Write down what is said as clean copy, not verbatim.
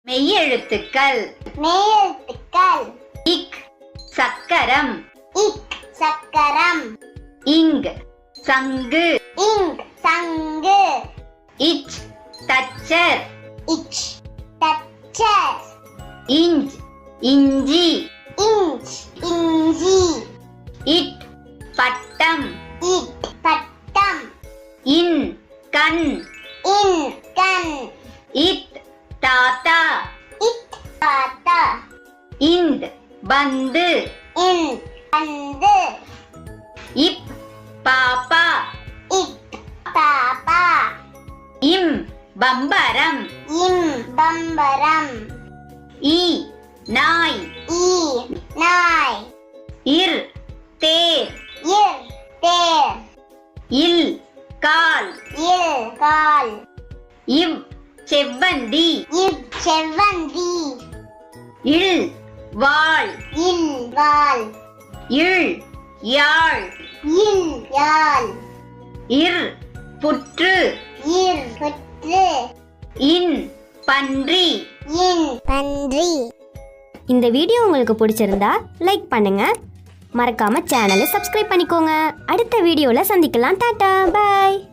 மெய்யெழுத்துக்கள். மெய்யெழுத்துக்கள். இக் சக்கரம். இக் சக்கரம். இங் சங்கு. இங் சங்கு. இச் தச்சர். இச் தச்சர். இஞ்ச் இஞ்சி. இஞ்ச் இஞ்சி. இட் பட்டம். இட் பட்டம். இன் கண். இன் கண். இத் தாத்தா. இட் தாத்தா. இந்த் பந்து. இன் பந்து. இப் பாப்பா. இப் பாப்பா. இம் பம்பரம். இம் பம்பரம். இ நாய். ஈ நாய். இர் தேர். இர் தேர். இல் கால். இல் கால். இவ் செவ்வந்தி. இவ் செவ்வந்தி. இல் வாள். இல் வாள். இல் யாழ். இல் யாழ். இர் புற்று. இர் புற்று. இன் பன்றி. இன் பன்றி. இந்த வீடியோ உங்களுக்கு பிடிச்சிருந்தா லைக் பண்ணுங்க, மறக்காம சேனலை சப்ஸ்கிரைப் பண்ணிக்கோங்க. அடுத்த வீடியோவில் சந்திக்கலாம். டாடா, பாய்.